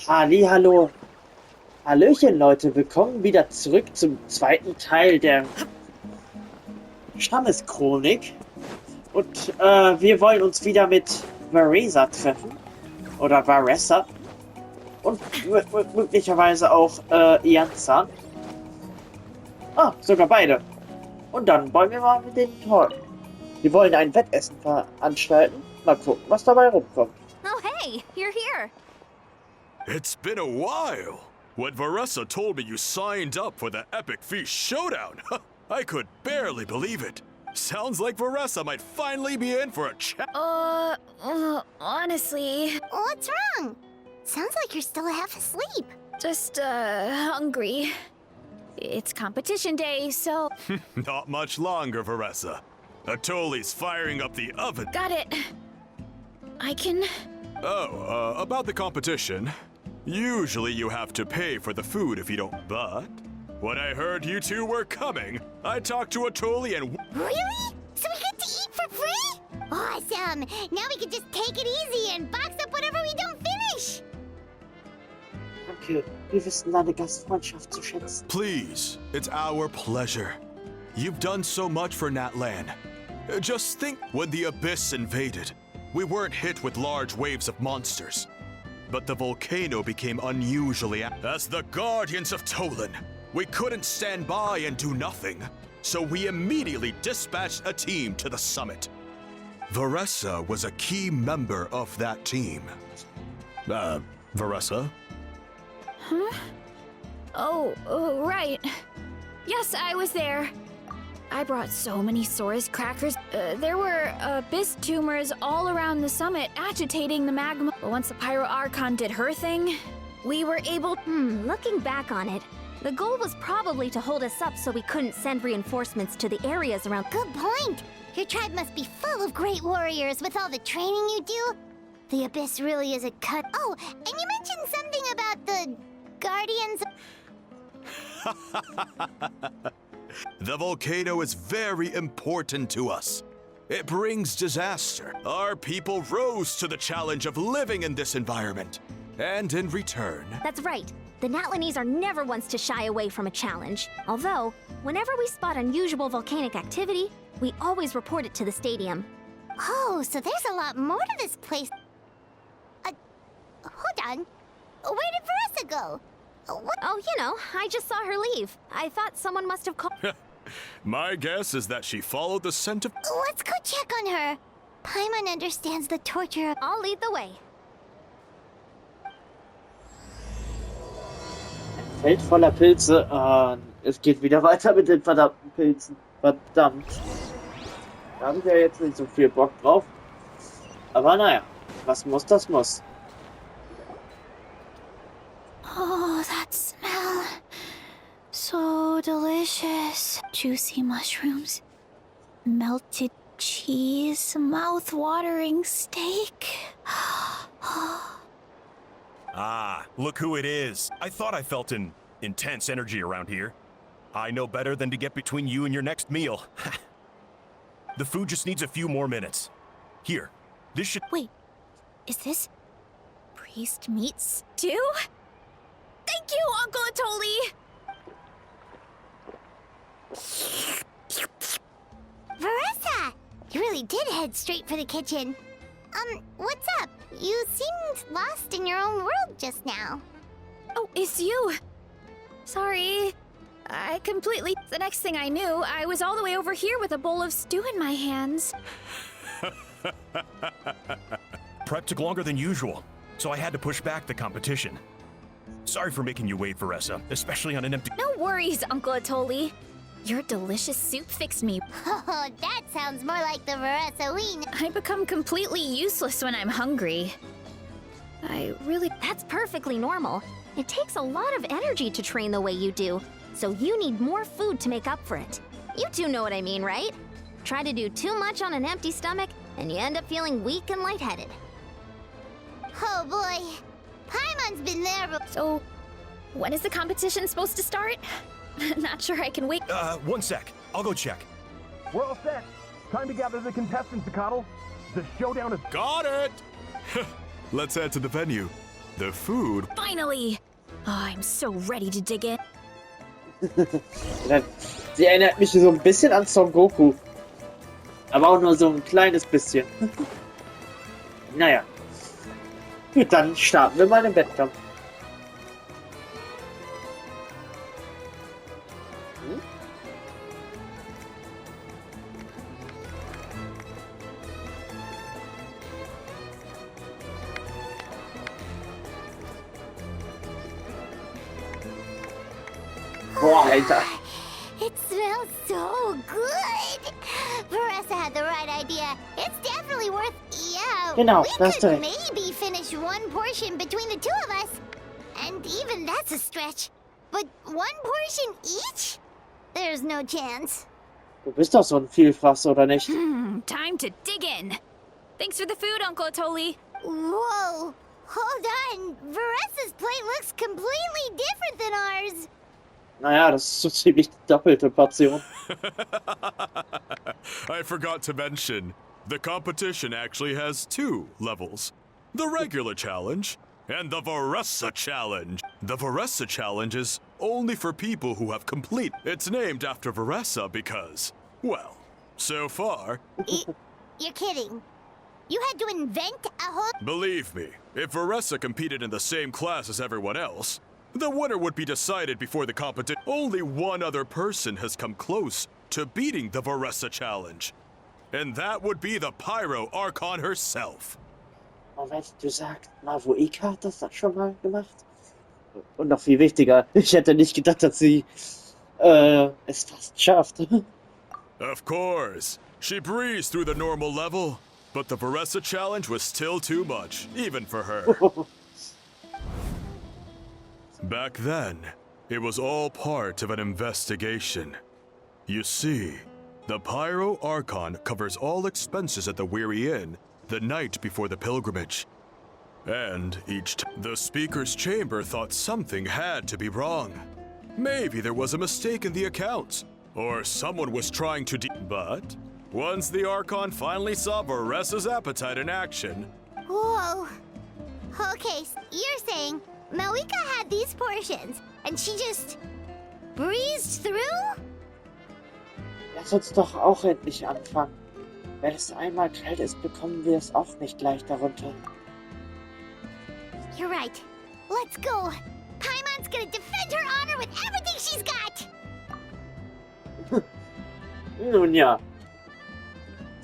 Hallo, Hallöchen Leute, willkommen wieder zurück zum zweiten Teil der Stammeschronik. Und wir wollen uns wieder mit Varesa treffen. Oder Varessa. Und möglicherweise auch Ianzan. Ah, sogar beide. Und dann wollen wir mal mit denen talken. Wir wollen ein Wettessen veranstalten. Mal gucken, was dabei rumkommt. Oh hey, you're here. It's been a while. When Varessa told me you signed up for the Epic Feast Showdown, I could barely believe it. Sounds like Varessa might finally be in for a chat. Honestly, What's wrong? Sounds like you're still half asleep. just hungry. It's competition day, so Not much longer, Varessa. Atoli's firing up the oven. got it. I can. Oh, about the competition. Usually you have to pay for the food if you don't, but when I heard you two were coming, I talked to Atoli and Really? So we get to eat for free? Awesome! Now we can just take it easy and box up whatever we don't finish! Danke, wir wissen deine Gastfreundschaft zu schätzen. please, it's our pleasure. You've done so much for Natlan. Just think, when the Abyss invaded, we weren't hit with large waves of monsters. But the volcano became unusually as the Guardians of Tolan. We couldn't stand by and do nothing, so we immediately dispatched a team to the summit. Varessa was a key member of that team. Varessa? Oh, right. Yes, I was there. I brought so many Saurus crackers. There were abyss tumors all around the summit, agitating the magma. But once the Pyro Archon did her thing, we were able. Looking back on it, the goal was probably to hold us up so we couldn't send reinforcements to the areas around. Good point! Your tribe must be full of great warriors with all the training you do. The Abyss really is a cut. Oh, and you mentioned something about the Guardians. The volcano is very important to us. It brings disaster. Our people rose to the challenge of living in this environment. And in return, That's right. The Natlanese are never ones to shy away from a challenge. Although, whenever we spot unusual volcanic activity, we always report it to the stadium. Oh, so there's a lot more to this place. Hold on. Where did Veressa go? What? Oh, I just saw her leave. I thought someone must have called. my guess is that she followed the scent of. Let's go check on her. Paimon understands the torture. I'll lead the way. Feld voller Pilze. Es geht wieder weiter mit den verdammten Pilzen. Verdammt. Da haben wir jetzt nicht so viel Bock drauf. Aber naja, was muss, das muss. Oh, that smell. So delicious. Juicy mushrooms, melted cheese, mouth-watering steak. Ah, look who it is. I thought I felt an intense energy around here. I know better than to get between you and your next meal. The food just needs a few more minutes. Here, this should... Wait, is this priest meat stew? Thank you, Uncle Atoli! Veressa! You really did head straight for the kitchen. What's up? You seemed lost in your own world just now. Oh, it's you. Sorry. I completely... The next thing I knew, I was all the way over here with a bowl of stew in my hands. Prep took longer than usual, so I had to push back the competition. Sorry for making you wait, Veressa, especially on an empty... No worries, Uncle Atoli. Your delicious soup fixed me. Oh, that sounds more like the Veressa we know. I become completely useless when I'm hungry. That's perfectly normal. It takes a lot of energy to train the way you do, so you need more food to make up for it. You two know what I mean, right? Try to do too much on an empty stomach, and you end up feeling weak and lightheaded. Oh boy. Paimon's been there before. So, when is the competition supposed to start? Not sure I can wait. One sec. I'll go check. We're all set. Time to gather the contestants, Coddle. The showdown is... Got it! Let's head to the venue. The food? Finally! Oh, I'm so ready to dig in. Sie erinnert mich so ein bisschen an Son Goku. Aber auch nur so ein kleines bisschen. Naja. Gut, dann starten wir mal den Wettkampf. Boah, Alter. It smells so good. Veressa had the right idea. It's definitely worth. Yeah. Genau, we das could ist recht. maybe finish one portion between the two of us, and even that's a stretch. But one portion each? There's no chance. Du bist doch so ein Vielfraß, oder nicht? Time to dig in. Thanks for the food, Uncle Atoli. Whoa. Hold on. Veressa's plate looks completely different than ours. Naja, das ist so ziemlich die doppelte Portion. I forgot to mention, the competition actually has 2 levels. The regular challenge and the Veressa challenge. The Veressa challenge is only for people who have complete. It's named after Veressa because, well, so far, You're kidding. You had to invent a whole... believe me, if Veressa competed in the same class as everyone else, the winner would be decided before the competition. Only one other person has come close to beating the Veressa challenge. And that would be the Pyro Archon herself. Moment, du sagst mal, wo Ika hat das schon mal gemacht? Und noch viel wichtiger, ich hätte nicht gedacht, dass sie es fast schafft. Of course, she breezed through the normal level, but the Veressa challenge was still too much, even for her. Back then, it was all part of an investigation. You see, the Pyro Archon covers all expenses at the Weary Inn the night before the pilgrimage. And each time, the speaker's chamber thought something had to be wrong. Maybe there was a mistake in the accounts, or someone was trying to But once the Archon finally saw Veressa's appetite in action... Whoa. Okay, you're saying Malika had these portions, and she just breezed through? Lass uns doch auch endlich anfangen. Wenn es einmal kalt ist, bekommen wir es auch nicht leicht darunter. You're right. Let's go. Paimon's gonna defend her honor with everything she's got. Nun ja.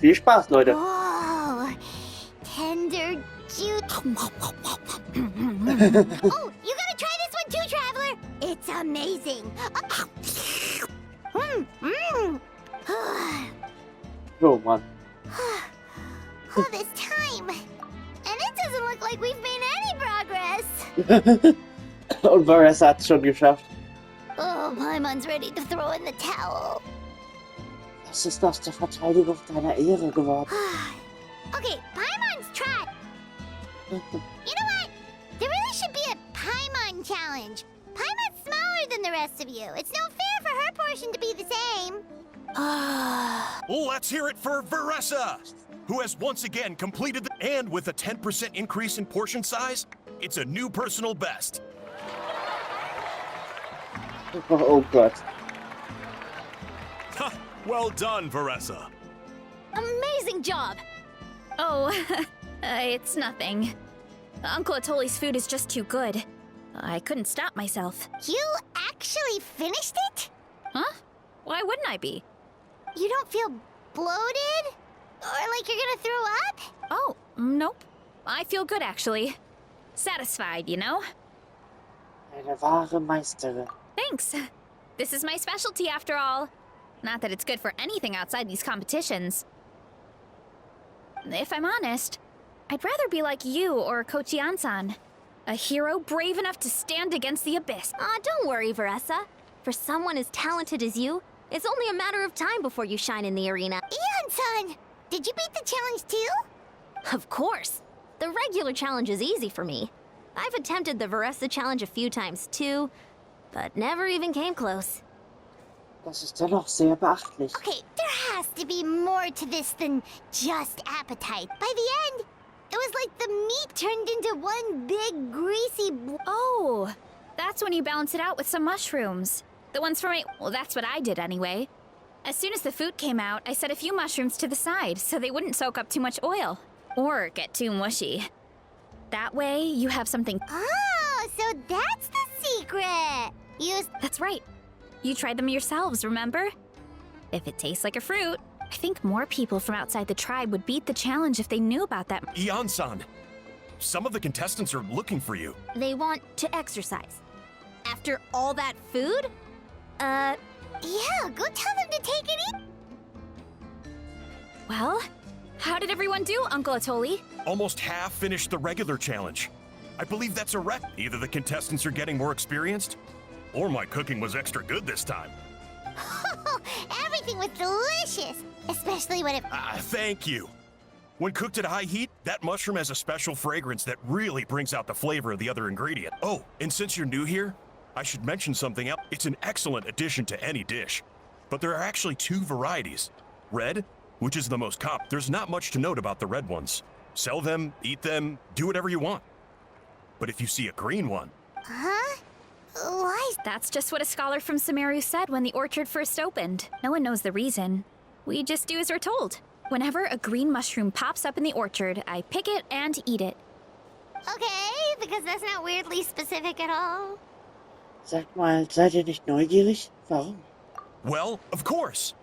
Viel Spaß, Leute. Whoa. Tender juice. Oh, you gotta try this one too, Traveler. It's amazing. Oh Mann. All this time. And it doesn't look like we've made any progress. Und Veressa hat es schon geschafft. Oh, Paimon's ready to throw in the towel. Das ist aus der Verteidigung deiner Ehre geworden. Okay, Paimon's tried. You know what? There really should be a Paimon challenge. Paimon's smaller than the rest of you. It's no fair for her portion to be the same. Let's hear it for Veressa, who has once again completed and with a 10% increase in portion size, it's a new personal best. Oh Gott. Ha! Well done, Veressa. Amazing job! Oh, it's nothing. Uncle Atoli's food is just too good. I couldn't stop myself. You actually finished it? Huh? Why wouldn't I be? You don't feel bloated? Or like you're gonna throw up? Oh, nope. I feel good, actually. Satisfied, you know? Eine wahre Meisterin. Thanks. This is my specialty, after all. Not that it's good for anything outside these competitions. If I'm honest, I'd rather be like you or Kochi-an-san. A hero brave enough to stand against the abyss. Aw, don't worry, Veressa. For someone as talented as you, it's only a matter of time before you shine in the arena. Ian-san! Did you beat the challenge too? Of course. The regular challenge is easy for me. I've attempted the Veressa challenge a few times too, but never even came close. Das ist dennoch sehr beachtlich. Okay, there has to be more to this than just appetite. By the end, It was like the meat turned into one big greasy Oh, that's when you balance it out with some mushrooms. The ones from well, that's what I did anyway. As soon as the food came out, I set a few mushrooms to the side so they wouldn't soak up too much oil or get too mushy. That way, you have something. Oh, so that's the secret! That's right. You tried them yourselves, remember? If it tastes like a fruit, I think more people from outside the tribe would beat the challenge if they knew about that. Ian-san, some of the contestants are looking for you. They want to exercise. After all that food? Yeah, go tell them to take it easy. Well, how did everyone do, Uncle Atoli? Almost half finished the regular challenge. I believe that's a rec. Either the contestants are getting more experienced, or my cooking was extra good this time. Everything was delicious, especially when it... Thank you. When cooked at high heat, that mushroom has a special fragrance that really brings out the flavor of the other ingredient. Oh, and since you're new here, I should mention something else. It's an excellent addition to any dish. But there are actually 2 varieties. Red, which is the most common. There's not much to note about the red ones. Sell them, eat them, do whatever you want. But if you see a green one... Huh? Why? That's just what a scholar from Sumeru said when the orchard first opened. No one knows the reason. We just do as we're told. Whenever a green mushroom pops up in the orchard, I pick it and eat it. Okay, because that's not weirdly specific at all. Sag mal, seid ihr nicht neugierig? Warum? Well, of course.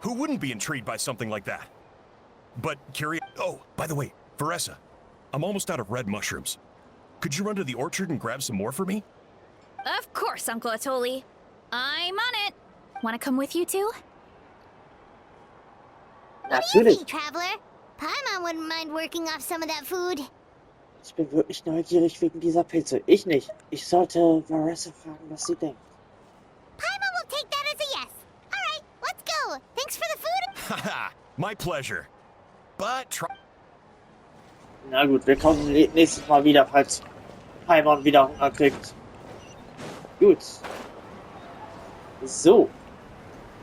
Who wouldn't be intrigued by something like that? But curious... Oh, by the way, Vanessa, I'm almost out of red mushrooms. Could you run to the orchard and grab some more for me? Of course, Uncle Atoli. I'm on it. Want to come with you too? What do you Natürlich. think, Traveler? Paimon wouldn't mind working off some of that food. Ich bin wirklich neugierig wegen dieser Pilze. Ich nicht. Ich sollte Vanessa fragen, was sie denkt. Paimon will take that as a yes. Alright, let's go. Thanks for the food. Haha, my pleasure. But try... Na gut, wir kommen nächstes Mal wieder, falls Paimon wieder Hunger kriegt. Gut. So.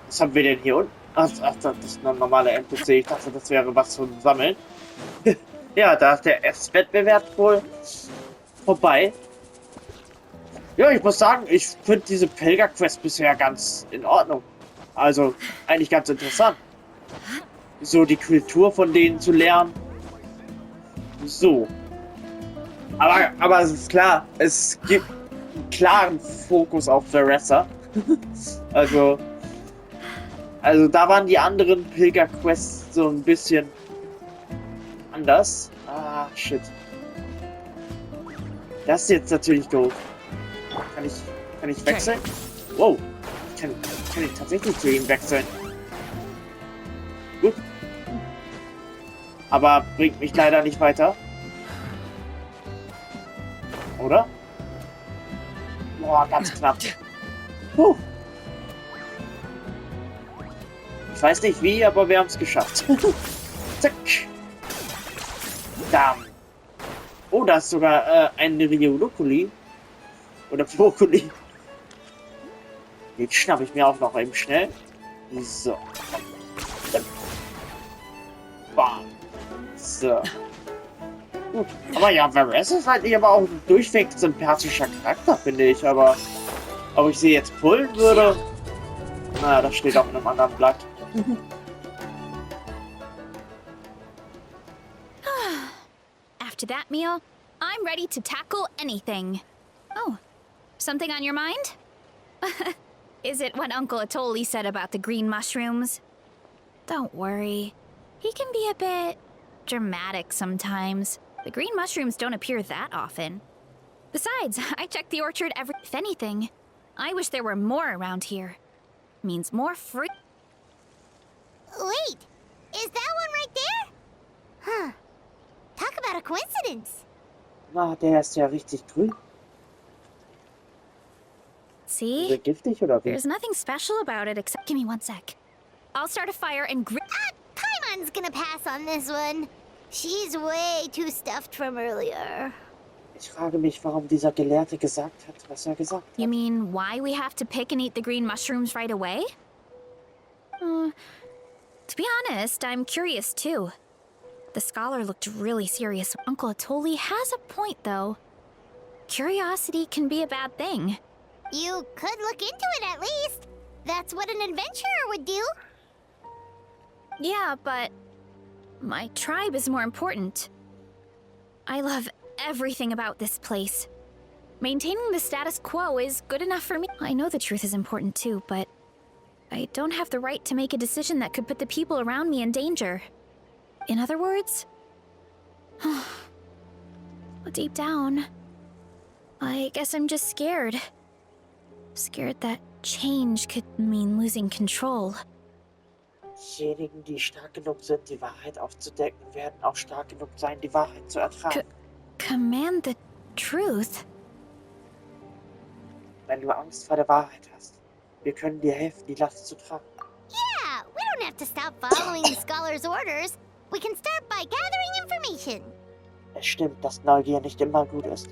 Was haben wir denn hier unten? Ach, das ist ein normaler NPC. Ich dachte, das wäre was zum Sammeln. Ja, da ist der Esswettbewerb wohl vorbei. Ja, ich muss sagen, ich finde diese Pilgerquest bisher ganz in Ordnung. Also, eigentlich ganz interessant. So die Kultur von denen zu lernen. So. Aber es ist klar, es gibt einen klaren Fokus auf Vanessa. also da waren die anderen Pilgerquests so ein bisschen anders. Ah, shit. Das ist jetzt natürlich doof. Kann ich wechseln? Wow. Kann ich tatsächlich zu ihm wechseln. Gut. Aber bringt mich leider nicht weiter. Oder? Boah, ganz knapp. Puh. Ich weiß nicht wie, aber wir haben es geschafft. Zack. Damn. Oh, da ist sogar ein Riolokuli. Oder Brokkoli. Den schnappe ich mir auch noch eben schnell. So. Bam. So. Gut. Aber ja, Varese ist halt aber auch ein durchweg sympathischer Charakter, finde ich. Aber ob ich sie jetzt pullen würde? Na, das steht auf einem anderen Blatt. After that meal, I'm ready to tackle anything. Oh, something on your mind? Is it what Uncle Atoli said about the green mushrooms? Don't worry. He can be a bit dramatic sometimes. The green mushrooms don't appear that often. Besides, I check the orchard If anything, I wish there were more around here. Means more fruit. Wait, is that one right there? Huh. Talk about a coincidence. Na, der ist ja richtig grün. Ist See? der giftig oder wie? There's nothing special about it except... Give me 1 sec. I'll start a fire and Paimon's gonna pass on this one. She's way too stuffed from earlier. Ich frage mich, warum dieser Gelehrte gesagt hat, was er gesagt hat. You mean why we have to pick and eat the green mushrooms right away? To be honest, I'm curious too. The scholar looked really serious. Uncle Atoli has a point, though. Curiosity can be a bad thing. You could look into it at least. That's what an adventurer would do. Yeah, but my tribe is more important. I love everything about this place. Maintaining the status quo is good enough for me. I know the truth is important too, but I don't have the right to make a decision that could put the people around me in danger. In other words, deep down, I guess I'm just scared. Scared that change could mean losing control. Diejenigen, die stark genug sind, die Wahrheit aufzudecken, werden auch stark genug sein, die Wahrheit zu ertragen. Command the truth? Wenn du Angst vor der Wahrheit hast, wir können dir helfen, die Last zu tragen. Yeah, we don't have to stop following the scholar's orders. We can start by gathering information. Es stimmt, dass Neugier nicht immer gut ist.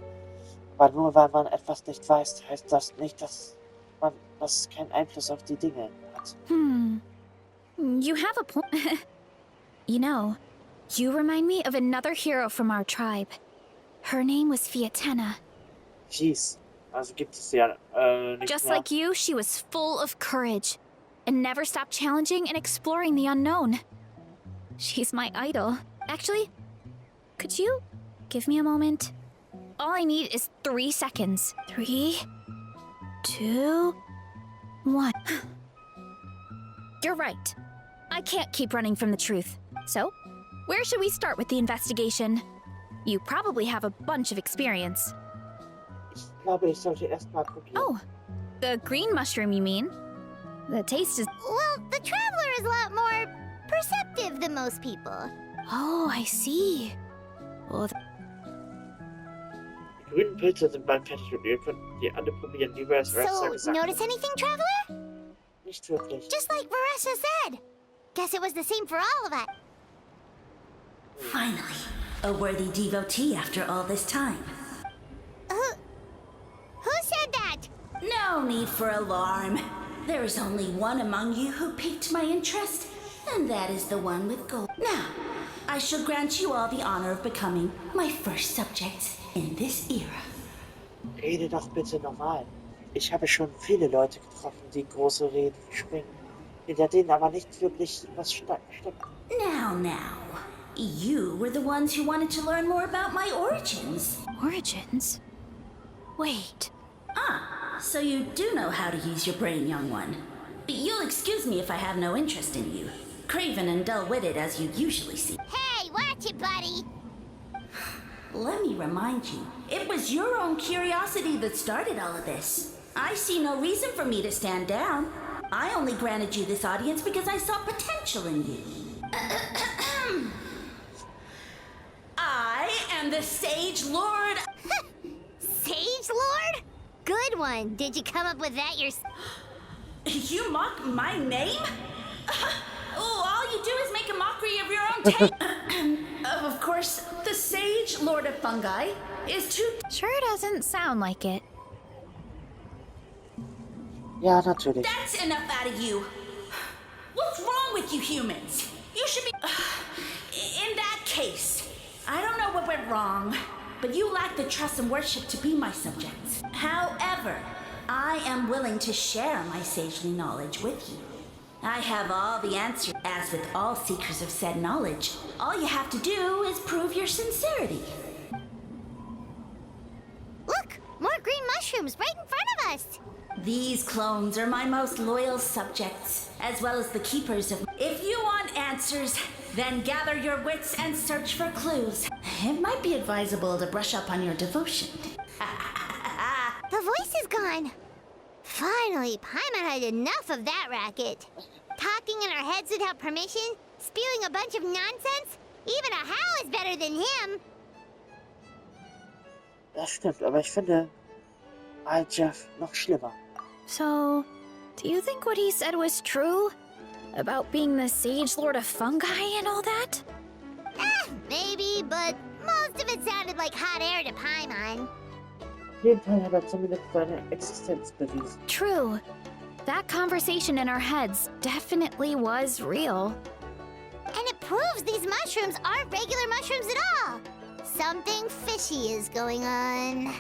Aber nur weil man etwas nicht weiß, heißt das nicht, dass man keinen Einfluss auf die Dinge hat. You have a point. You know, you remind me of another hero from our tribe. Her name was Fiatena. Jeez, also gibt es ja nicht Just mehr. like you, she was full of courage and never stopped challenging and exploring the unknown. She's my idol. Actually, could you give me a moment? All I need is 3 seconds. 3, 2, 1. You're right. I can't keep running from the truth. So, where should we start with the investigation? You probably have a bunch of experience. Ich glaube, ich sollte erst mal probieren. Oh, the green mushroom, you mean? The taste is... Well, the traveler is a lot more perceptive than most people. Oh, I see. Well, Die grünen Pilze sind bald fertig und ihr könnt die alle probieren, wie Varessa So, gesagt notice hat. anything, traveler? Nicht wirklich. Just like Varessa said. Guess it was the same for all of us. Finally, a worthy devotee after all this time. Who said that? No need for alarm. There is only one among you who piqued my interest, and that is the one with gold. Now, I shall grant you all the honor of becoming my first subjects in this era. Rede doch bitte normal. Ich habe schon viele Leute getroffen, die große Reden schwingen, hinter denen aber nicht wirklich was steckt. Now. You were the ones who wanted to learn more about my origins. origins? Wait. So you do know how to use your brain, young one. But you'll excuse me if I have no interest in you. Craven and dull-witted as you usually see. Hey, watch it, buddy. Let me remind you, it was your own curiosity that started all of this. I see no reason for me to stand down. I only granted you this audience because I saw potential in you. I am the Sage Lord. Sage Lord? Good one. Did you come up with that yourself? You mock my name? All you do is make a mockery of your own take. Of course, the Sage Lord of Fungi is too... Sure doesn't sound like it. Ja, natürlich. That's enough out of you. What's wrong with you humans? You should be... In that case, I don't know what went wrong, but you lack the trust and worship to be my subjects. However, I am willing to share my sagely knowledge with you. I have all the answers. As with all seekers of said knowledge, all you have to do is prove your sincerity. Look, more green mushrooms right in front of us. These clones are my most loyal subjects, as well as the keepers of... If you want answers, then gather your wits and search for clues. It might be advisable to brush up on your devotion. The voice is gone. Finally, Paimon had enough of that racket. Talking in our heads without permission, spewing a bunch of nonsense. Even a Hal is better than him. Das stimmt, aber ich finde Jeff noch schlimmer. So, do you think what he said was true? About being the Sage Lord of Fungi and all that? Maybe, but most of it sounded like hot air to Paimon. Auf jeden Fall hat er zumindest seine Existenz bewiesen. True. That conversation in our heads definitely was real. And it proves these mushrooms aren't regular mushrooms at all. Something fishy is going on.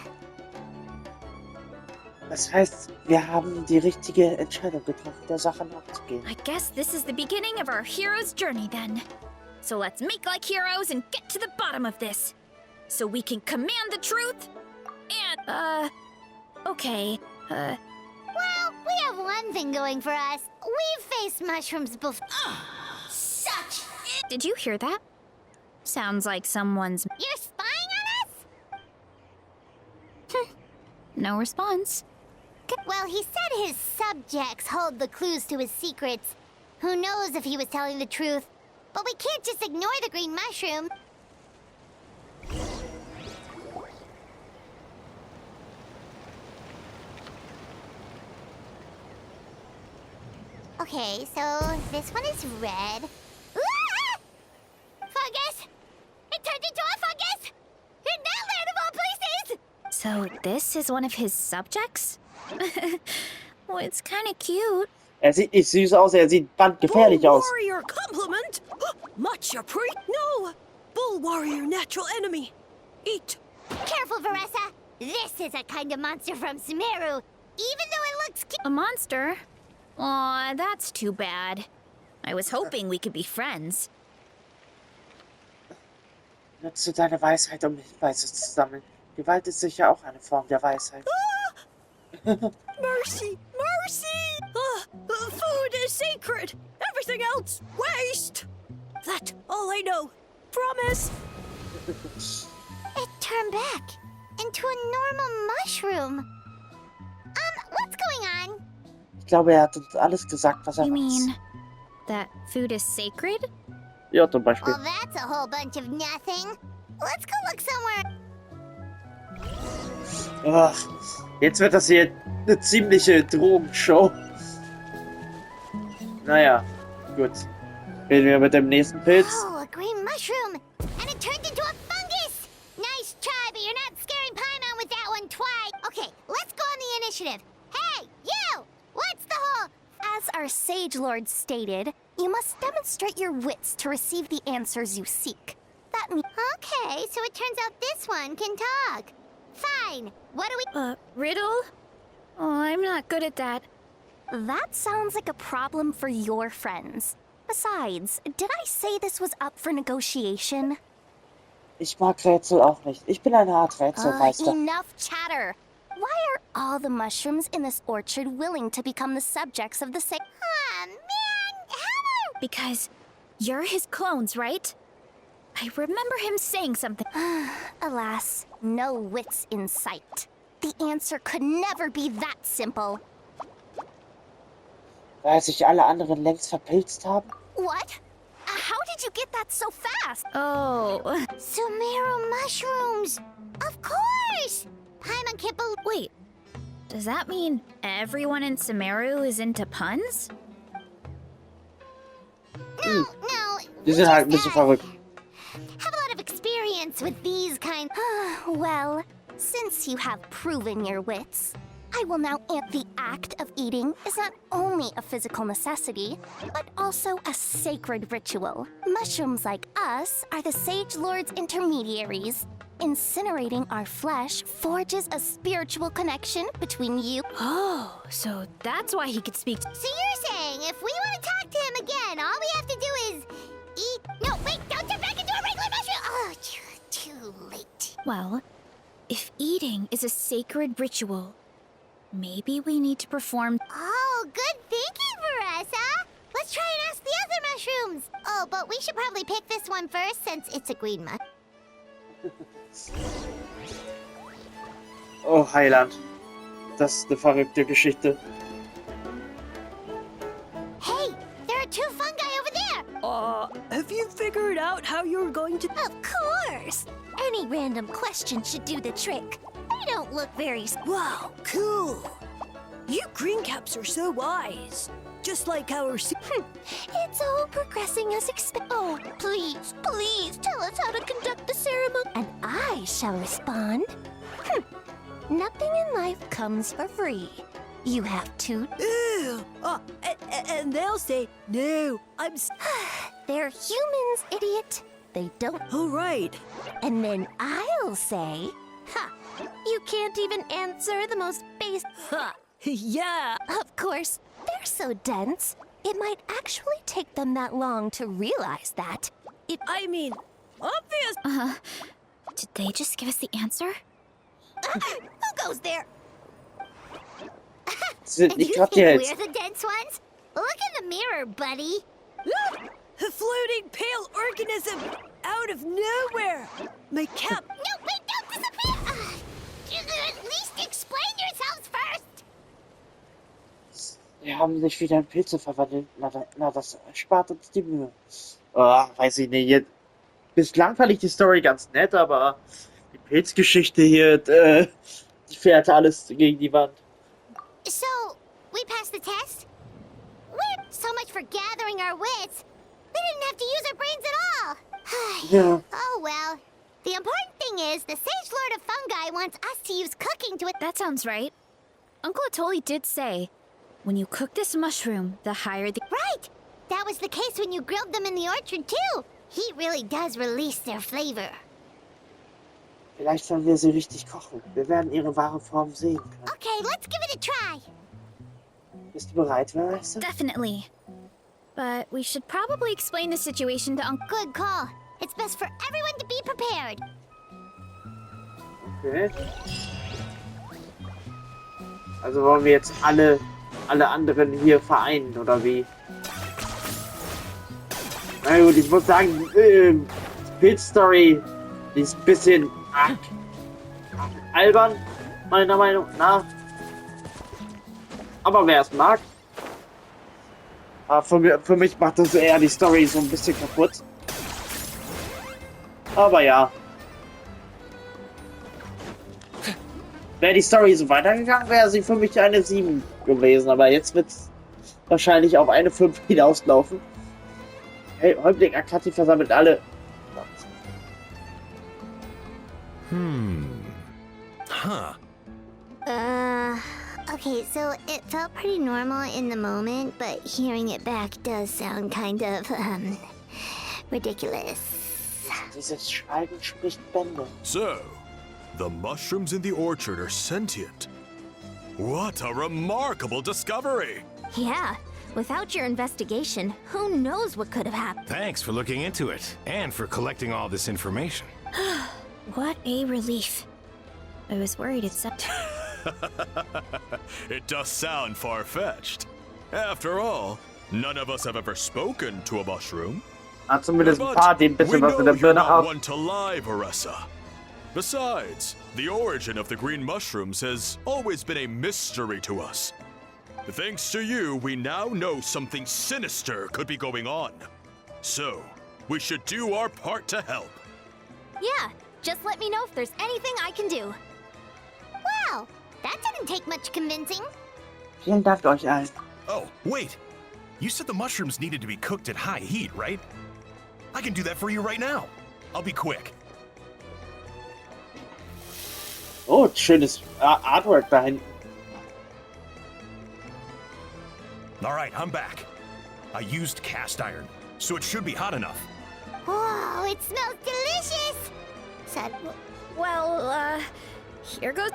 Das heißt, wir haben die richtige Entscheidung getroffen, der Sache nachzugehen. I guess this is the beginning of our hero's journey then. So let's make like heroes and get to the bottom of this. So we can command the truth and, okay, Well, we have one thing going for us. We've faced mushrooms before. Such. did you hear that? Sounds like someone's... You're spying on us? No response. Well, he said his subjects hold the clues to his secrets. Who knows if he was telling the truth? But we can't just ignore the green mushroom. Okay, so this one is red. Ah! Fungus! It turned into a fungus! In that land of all places! So this is one of his subjects? Well, it's kind of cute. Er sieht nicht süß aus, er sieht brandgefährlich Bull aus. warrior compliment? Much appreciated. No! Bull warrior natural enemy. Eat. Careful, Varessa! This is a kind of monster from Sumeru, even though it looks cute. A monster? Aw, that's too bad. I was hoping we could be friends. Nutze deine Weisheit, um Hinweise zu sammeln. Gewalt ist sicher auch eine Form der Weisheit. Mercy! Mercy! Food is sacred! Everything else, waste! That's all I know. Promise! It turned back into a normal mushroom. What's going on? Ich glaube, er hat uns alles gesagt, was er You weiß. mean that food is sacred? Ja, zum Beispiel. Well, that's a whole bunch of nothing. Let's go look somewhere. Ach, jetzt wird das hier eine ziemliche Drogenshow. Naja, gut. Reden wir mit dem nächsten Pilz. Oh, a green mushroom! And it turned into a fungus! Nice try, but you're not scaring Paimon with that one twice. Okay, let's go on the initiative. Hey, you! What's the whole... As our Sage Lord stated, you must demonstrate your wits to receive the answers you seek. That means... Okay, so it turns out this one can talk. Fine. What do we... Riddle? Oh, I'm not good at that. That sounds like a problem for your friends. Besides, did I say this was up for negotiation? Ich mag Rätsel auch nicht. Ich bin eine Art Rätselmeister. Enough chatter! Why are all the mushrooms in this orchard willing to become the subjects of the same... Aw, man! How Because you're his clones, right? I remember him saying something. Alas, no wits in sight. The answer could never be that simple. Weil sich alle anderen längst verpilzt haben? What? How did you get that so fast? Oh, Sumeru mushrooms! Of course! Paimon can't believe... wait. Does that mean everyone in Sumeru is into puns? No. Die sind halt ein bisschen verrückt. Have a lot of experience with these kind... Well, since you have proven your wits, I will now add the act of eating is not only a physical necessity, but also a sacred ritual. Mushrooms like us are the Sage Lord's intermediaries. Incinerating our flesh forges a spiritual connection between you. Oh, so that's why he could speak. So you're saying if we want to talk to him again, all we have to do is eat... No, wait, don't turn back into a regular mushroom! Oh, too late. Well, if eating is a sacred ritual, maybe we need to perform. Oh, good thinking, Varessa! Let's try and ask the other mushrooms! Oh, but we should probably pick this one first since it's a green mushroom. Oh, Heiland. Das ist eine verrückte Geschichte. Hey, there are two fungi over there! Have you figured out how you're going to... Of course! Any random question should do the trick. They don't look very... Wow, cool! You green caps are so wise. Just like our... It's all progressing as expected. Oh, please, please tell us how to conduct the ceremony. And I shall respond. Nothing in life comes for free. You have to... Ew! And they'll say, no, I'm... They're humans, idiot. They don't. All right. And then I'll say, ha, you can't even answer the most basic. Ha! Yeah. Of course, they're so dense, it might actually take them that long to realize that. I mean, obvious. Did they just give us the answer? Who goes there? Sind And nicht you gerade die think Hellsten. we're the dense ones? Look in the mirror, buddy. A floating pale organism out of nowhere. My cap. No, wait, don't disappear! At least explain yourselves first! Die haben sich wieder in Pilze verwandelt. Na, das erspart uns die Mühe. Oh, weiß ich nicht. Bislang fand ich die Story ganz nett, aber die Pilzgeschichte hier, die fährt alles gegen die Wand. So, we passed the test? We're so much for gathering our wits. We didn't have to use our brains at all. Ja. Oh well. The important thing is, the Sage Lord of Fungi wants us to use cooking to... That sounds right. Uncle Atoli did say, when you cook this mushroom, the higher the... Right! That was the case when you grilled them in the orchard, too. Heat really does release their flavor. Vielleicht sollen wir sie richtig kochen. Wir werden ihre wahre Form sehen können. Okay, let's give it a try. Bist du bereit, Vanessa? Definitely. But we should probably explain the situation to Uncle... Good call. It's best for everyone to be prepared. Okay. Also wollen wir jetzt alle anderen hier vereinen, oder wie? Na gut, ich muss sagen, die Pilz-Story, die ist ein bisschen albern, meiner Meinung nach. Aber wer es mag. Aber für mich macht das eher die Story so ein bisschen kaputt. Aber ja. Wäre die Story so weitergegangen, wäre sie für mich eine 7 gewesen. Aber jetzt wird es wahrscheinlich auf eine 5 hinauslaufen. Hey, Häuptling Akati versammelt alle. Huh. Okay, so it felt pretty normal in the moment, but hearing it back does sound kind of, ridiculous. Dieses Schweigen spricht Bände. So, the mushrooms in the orchard are sentient. What a remarkable discovery! Yeah, without your investigation, who knows what could have happened. Thanks for looking into it, and for collecting all this information. What a relief. I was worried it's up to... It does sound far-fetched. After all, none of us have ever spoken to a mushroom. Hat zumindest ein But paar, die ein bisschen we was in know der you're Birne not haben. one to lie, Varessa. Besides, the origin of the green mushrooms has always been a mystery to us. Thanks to you, we now know something sinister could be going on. So, we should do our part to help. Yeah, just let me know if there's anything I can do. Wow, that didn't take much convincing. Vielen Dank euch allen. Oh, wait. You said the mushrooms needed to be cooked at high heat, right? I can do that for you right now. I'll be quick. Oh, schönes Artwork da hinten. All right, I'm back. I used cast iron, so it should be hot enough. Whoa, it smells delicious! Sad. Well, here goes...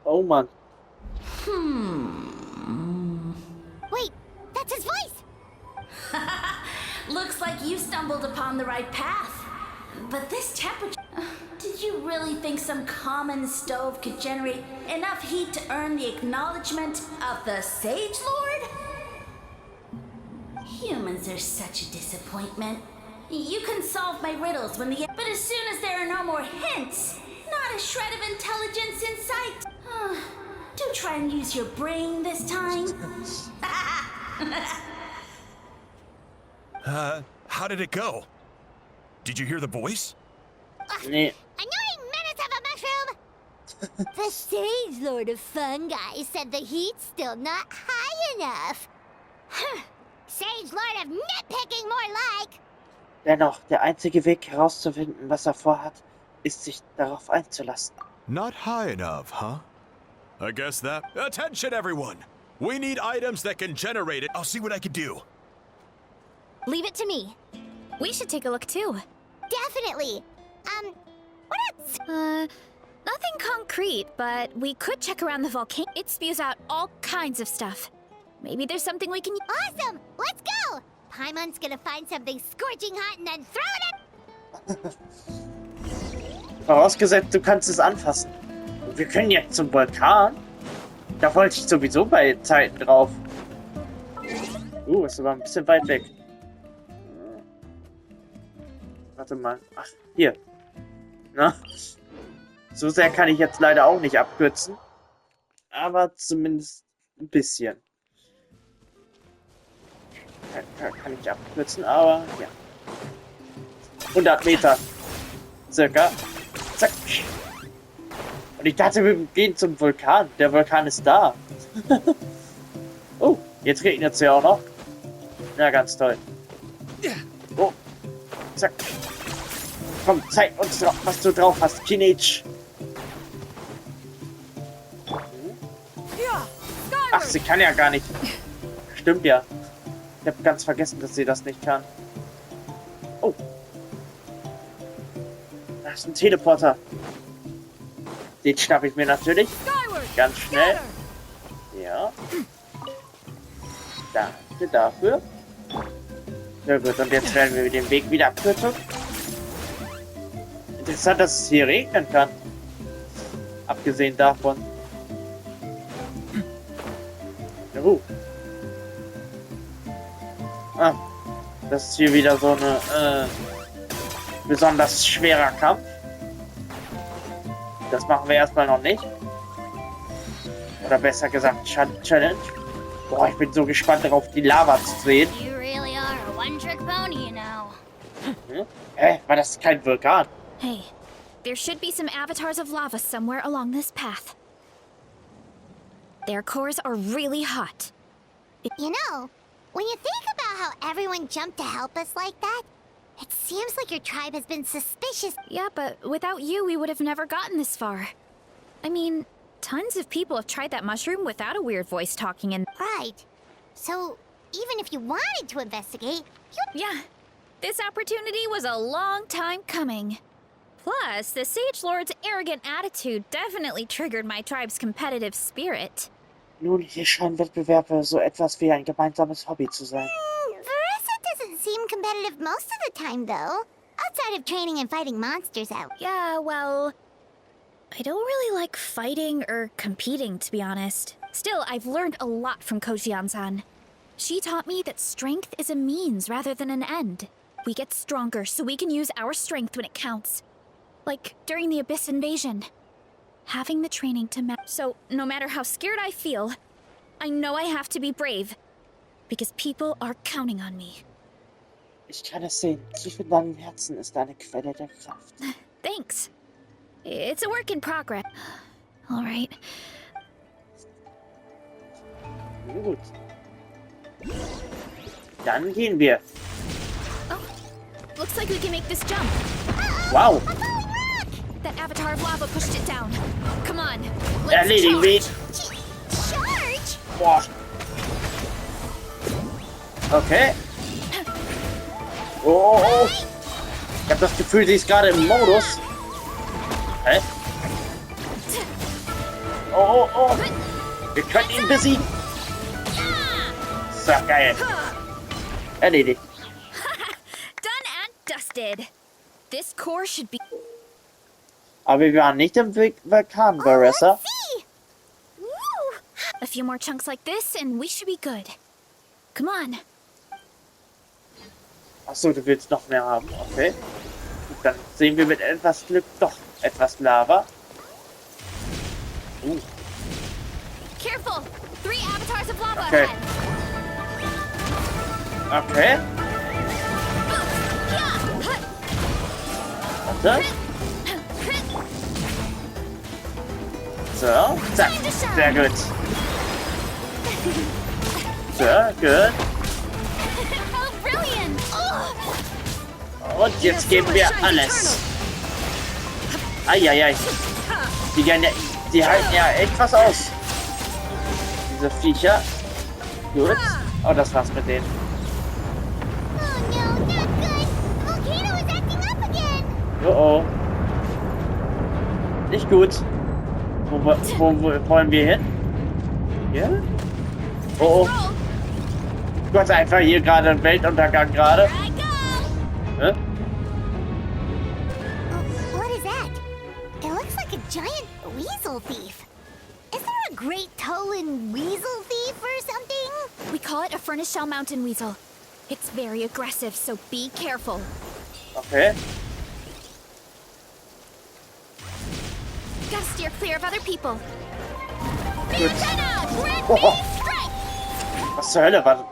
Oh Mann. Wait, that's his voice! Looks like you stumbled upon the right path. But this temperature... Did you really think some common stove could generate enough heat to earn the acknowledgement of the Sage Lord? Humans are such a disappointment. You can solve my riddles when the... But as soon as there are no more hints, not a shred of intelligence in sight. Do try and use your brain this time. How did it go? Did you hear the voice? Nee. Annoying menace of a mushroom! The Sage Lord of Fungi said the heat's still not high enough. Sage Lord of Nitpicking, more like! Dennoch, der einzige Weg herauszufinden, was er vorhat, ist sich darauf einzulassen. Not high enough, huh? I guess that... Attention, everyone! We need items that can generate it. I'll see what I can do. Leave it to me. We should take a look too. Definitely. What else? Nothing concrete, but we could check around the volcano. It spews out all kinds of stuff. Maybe there's something we can use. Awesome! Let's go! Paimon's gonna find something scorching hot and then throw it in. Vorausgesetzt, du kannst es anfassen. Und wir können jetzt zum Vulkan. Da wollte ich sowieso bei Zeiten drauf. Ist aber ein bisschen weit weg. Warte mal. Ach, hier. Na? So sehr kann ich jetzt leider auch nicht abkürzen. Aber zumindest ein bisschen. Kann ich abkürzen, aber ja. 100 Meter. Circa. Zack. Und ich dachte, wir gehen zum Vulkan. Der Vulkan ist da. Oh, jetzt regnet es ja auch noch. Ja, ganz toll. Oh. Zack. Komm, zeig uns doch, was du drauf hast, Teenage. Ach, sie kann ja gar nicht. Stimmt ja. Ich habe ganz vergessen, dass sie das nicht kann. Oh. Da ist ein Teleporter. Den schnappe ich mir natürlich. Ganz schnell. Ja. Danke dafür. Sehr gut, und jetzt werden wir den Weg wieder abkürzen. Interessant, dass es hier regnen kann. Abgesehen davon. Ah, das ist hier wieder so eine besonders schwerer Kampf. Das machen wir erstmal noch nicht. Oder besser gesagt, Challenge. Boah, ich bin so gespannt darauf, die Lava zu sehen. You really are a one-trick pony, you know. Hä? War das kein Vulkan? Hey, there should be some avatars of lava somewhere along this path. Their cores are really hot. You know, when you think about how everyone jumped to help us like that, it seems like your tribe has been suspicious. Yeah, but without you, we would have never gotten this far. I mean, tons of people have tried that mushroom without a weird voice talking in. Right. So, even if you wanted to investigate, Yeah, this opportunity was a long time coming. Plus, the Sage Lord's arrogant attitude definitely triggered my tribe's competitive spirit. Nun, hier scheinen Wettbewerbe so etwas wie ein gemeinsames Hobby zu sein. Veressa doesn't seem competitive most of the time, though. Outside of training and fighting monsters out. Yeah, well, I don't really like fighting or competing, to be honest. Still, I've learned a lot from Kojian-san. She taught me that strength is a means rather than an end. We get stronger so we can use our strength when it counts. Like during the Abyss invasion. Having the training to So, no matter how scared I feel, I know I have to be brave. Because people are counting on me. Ich kann es sehen. Tief in deinem Herzen ist eine Quelle der Kraft. Thanks. It's a work in progress. All right. Gut. Dann gehen wir. Oh, looks like we can make this jump. Wow. That avatar of lava pushed it down. Come on, let's Erledigen wir. Charge? Boah. Okay. Oh. Ich habe das Gefühl, sie ist gerade im Modus. Hä? Oh. Wir können ihn besiegen. So, geil. Erledigt. Done and dusted. This core should be. Aber wir waren nicht im Vulkan, Veressa. See! Woo! A few more chunks like this and we should be good. Come on. Achso, du willst noch mehr haben. Okay. Gut, dann sehen wir mit etwas Glück doch etwas Lava. Careful! 3 avatars of lava Okay. ahead. Okay. Warte. So, zack. Sehr gut. Sehr gut. Oh, brilliant! Und jetzt geben wir alles. Eieiei. Die halten ja echt was aus. diese Viecher. Gut. Oh, das war's mit denen. Oh no, not good. The volcano is acting up again. Oh oh. Nicht gut. Wo wollen wir hin? Hier? Oh oh. Gott, einfach hier gerade ein Weltuntergang gerade. Hä? What is that? It looks like a giant weasel thief. Is there a great Tolan weasel thief or something? We call it a furnace shell mountain weasel. It's very aggressive, so be careful. Okay. Gotta steer clear of other people. Gut. Oh. Was zur Hölle? Warte.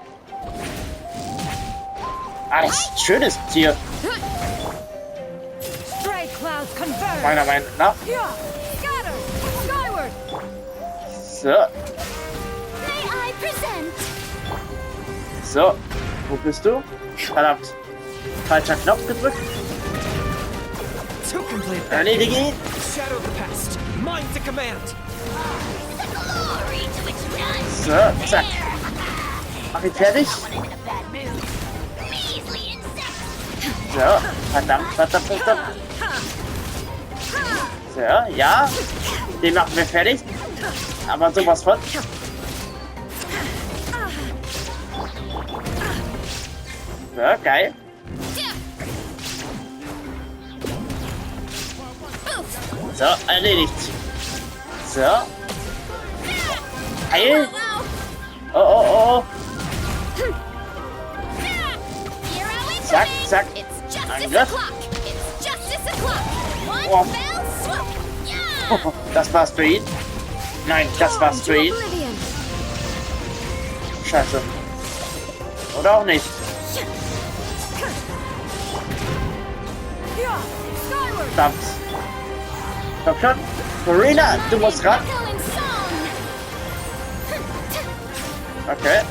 Ah, das ist ein schönes Tier. Stray clouds converge. Meiner Meinung nach. Yeah, scatter skyward. So. May I present? So. Wo bist du? Verdammt. Falscher Knopf gedrückt. To complete that, Erledige ihn. shadow the past, mind the command. The glory to its none. So, zack. Mach ihn fertig. In a bad mood. Measly insect. So, verdammt. So, ja. Den machen wir fertig. Aber sowas von. So, geil. So, erledigt. So. Heil. Oh. Zack, zack. Angriff. Oh. Oh, das war's für ihn. Nein, das war's für ihn. Scheiße. Oder auch nicht. Verdammt. Komm schon. Marina, du musst ran. Okay.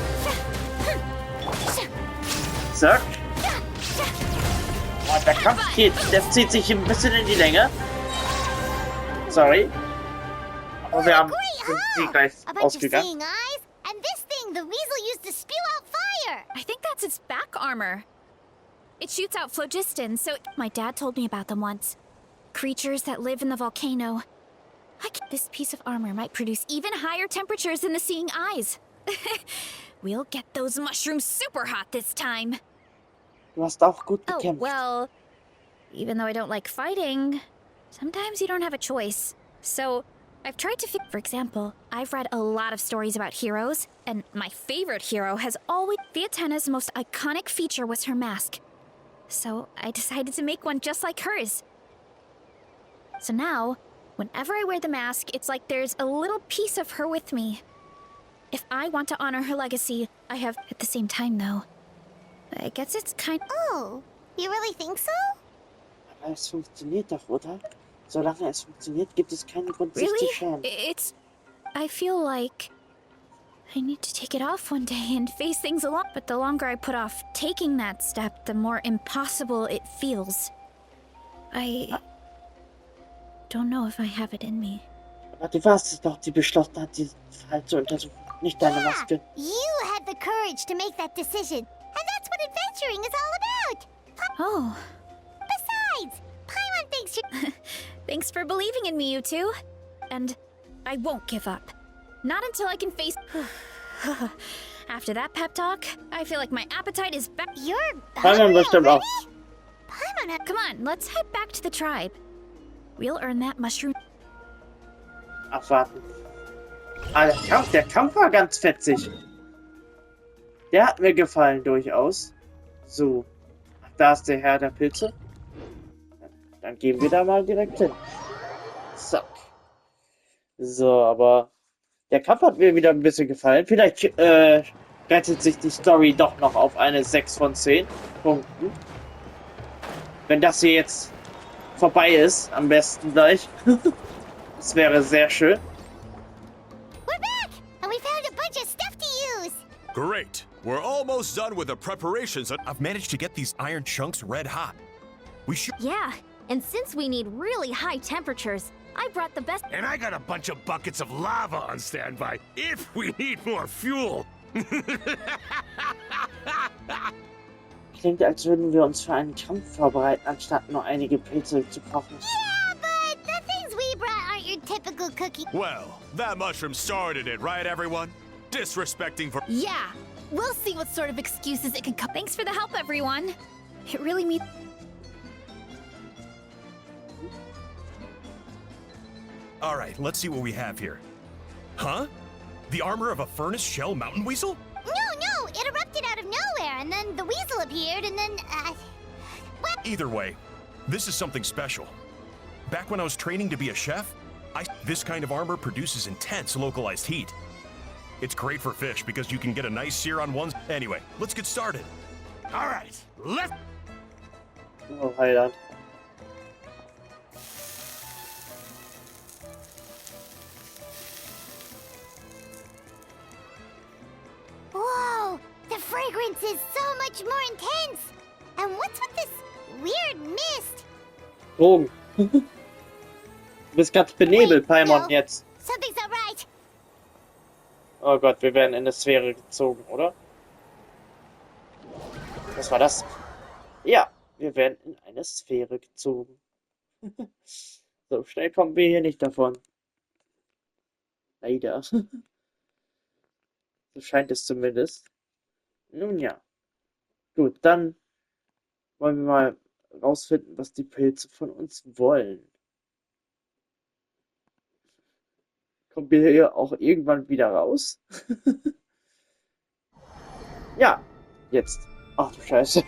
Zack. Oh, der Kampf der zieht sich ein bisschen in die Länge. Sorry. Aber wir haben sie gleich A bunch of ausgegangen. seeing eyes, and this thing the weasel used to spew out fire. I think that's its back armor. It shoots out phlogiston, so my dad told me about them once. Creatures that live in the volcano. This piece of armor might produce even higher temperatures than the seeing eyes. We'll get those mushrooms super hot this time. Du hast auch gut Oh, gekämpft. well, even though I don't like fighting, sometimes you don't have a choice. So, I've tried to for example, I've read a lot of stories about heroes, and my favorite hero has always... Viatenna's most iconic feature was her mask. So, I decided to make one just like hers. So now, whenever I wear the mask, it's like there's a little piece of her with me. If I want to honor her legacy, I have... At the same time, though, I guess it's kind... Oh, you really think so? Aber es funktioniert doch, oder? Solange es funktioniert, gibt es keinen Grund, sich zu Really? schämen. It's... I feel like... I need to take it off one day and face things along. But the longer I put off taking that step, the more impossible it feels. I... don't know if I have it in me. Aber du warst es doch, die beschlossen hat, diesen Fall zu untersuchen. Nicht deine Maske. You had the courage to make that decision. And that's what adventuring is all about. Oh, Besides, Paimon thinks you're... thanks for believing in me, you two. And I won't give up. Not until I can face... After that pep talk, I feel like my appetite is back. You're Paimon hungry bestimmt already? auch. Paimon, Come on, let's head back to the tribe. We'll earn that mushroom. Abwarten. Ah, der Kampf war ganz fetzig. Der hat mir gefallen, durchaus. So. Da ist der Herr der Pilze. Dann gehen wir da mal direkt hin. Zack. So, aber der Kampf hat mir wieder ein bisschen gefallen. Vielleicht rettet sich die Story doch noch auf eine 6 von 10 Punkten. Wenn das hier jetzt vorbei ist, am besten gleich. Das wäre sehr schön. we're back! And we found a bunch of stuff to use. Great. We're almost done with the preparations. I've managed to get these iron chunks red hot. We should... Yeah, and since we need really high temperatures, I brought the best. And I got a bunch of buckets of lava on standby if we need more fuel. Klingt, als würden wir uns für einen Kampf vorbereiten, anstatt nur einige Pilze zu kochen. Yeah, but the things we brought aren't your typical cookie. Well, that mushroom started it, right, everyone? Disrespecting for. Yeah, we'll see what sort of excuses it can come. Thanks for the help, everyone. It really means. All right, let's see what we have here. Huh? The armor of a furnace shell mountain weasel? No, it erupted out of nowhere, and then the weasel appeared, and then, what? Either way, this is something special. Back when I was training to be a chef, this kind of armor produces intense localized heat. It's great for fish because you can get a nice sear on one. Anyway, let's get started. All right, let's. Oh, Heiland. Whoa, the fragrance is so much more intense. And what's with this weird mist? Drogen. Du bist ganz benebelt, Paimon, no. jetzt. Something's not right. Oh Gott, wir werden in eine Sphäre gezogen, oder? Was war das? Ja, wir werden in eine Sphäre gezogen. So schnell kommen wir hier nicht davon. Leider. So scheint es zumindest. Nun ja. Gut, dann wollen wir mal rausfinden, was die Pilze von uns wollen. Kommen wir hier auch irgendwann wieder raus? Ja, jetzt. Ach du Scheiße.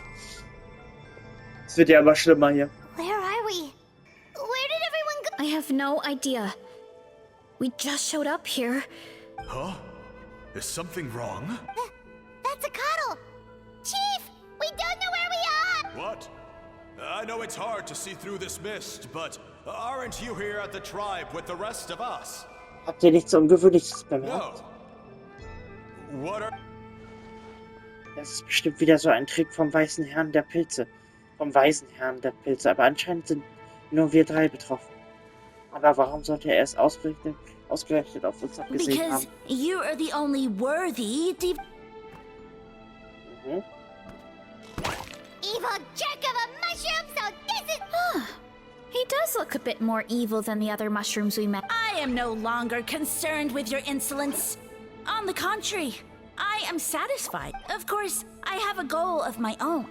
Es wird ja immer schlimmer hier. Where are we? Where did everyone go? I have no idea. We just showed up here. Huh? Is something wrong? That's a cuddle. Chief, we don't know where we are. What? I know it's hard to see through this mist, but aren't you here at the tribe with the rest of us? Habt ihr nichts Ungewöhnliches No. bemerkt? What are... Das ist bestimmt wieder so ein Trick vom weißen Herrn der Pilze. Vom weißen Herrn der Pilze. Aber anscheinend sind nur wir drei betroffen. Aber warum sollte er es ausgerechnet auf uns abgesehen Because haben? you are the only worthy. Mhm. Evil jerk of a mushroom, so this is... He does look a bit more evil than the other mushrooms we met. I am no longer concerned with your insolence. On the contrary, I am satisfied. Of course, I have a goal of my own.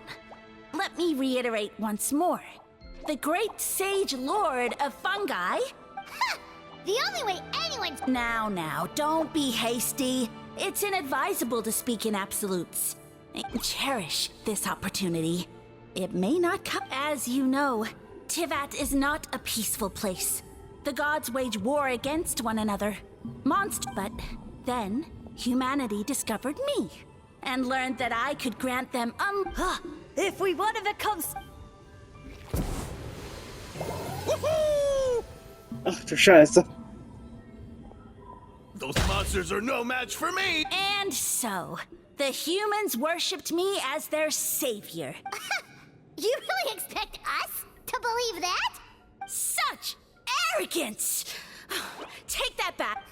Let me reiterate once more. The great sage lord of fungi... The only way anyone's... Now, don't be hasty. It's inadvisable to speak in absolutes. Cherish this opportunity. It may not come... As you know, Tivat is not a peaceful place. The gods wage war against one another. But then, humanity discovered me. And learned that I could grant them If we want to become... Ach du Scheiße. Those monsters are no match for me. And so, the humans worshipped me as their savior. You really expect us to believe that? Such arrogance! Take that back.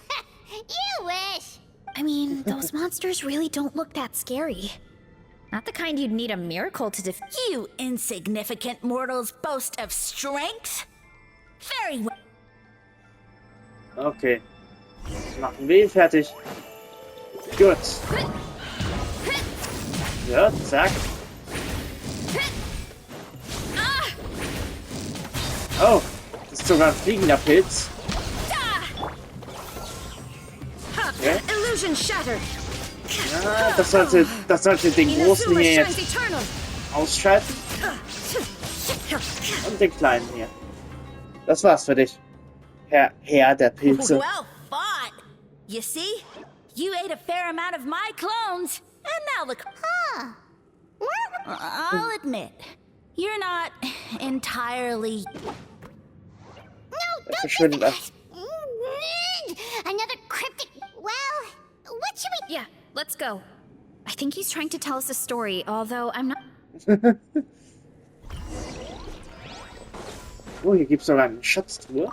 You wish. I mean, those monsters really don't look that scary. Not the kind you'd need a miracle to defeat. You insignificant mortals boast of strength? Very well. Okay. Machen wir ihn fertig. Gut. Ja, zack. Oh, das ist sogar ein fliegender Pilz. Okay. Illusion shattered. Ja, das sollte den Großen hier jetzt ausschalten. Und den Kleinen hier. Das war's für dich, Herr der Pilze. Well fought. You see? You ate a fair amount of my clones, and now look. I'll admit, you're not entirely. No, don't Verschwindet ab. Another cryptic... Well, what should we... Yeah, let's go. I think he's trying to tell us a story, although I'm not... Oh, hier gibt's sogar eine Schatztruhe.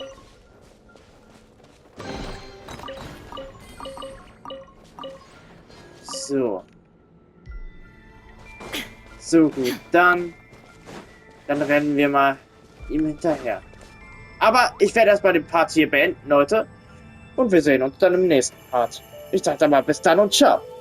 So. So gut, dann rennen wir mal ihm hinterher. Aber ich werde erstmal den Part hier beenden, Leute. Und wir sehen uns dann im nächsten Part. Ich sage dann mal bis dann und ciao.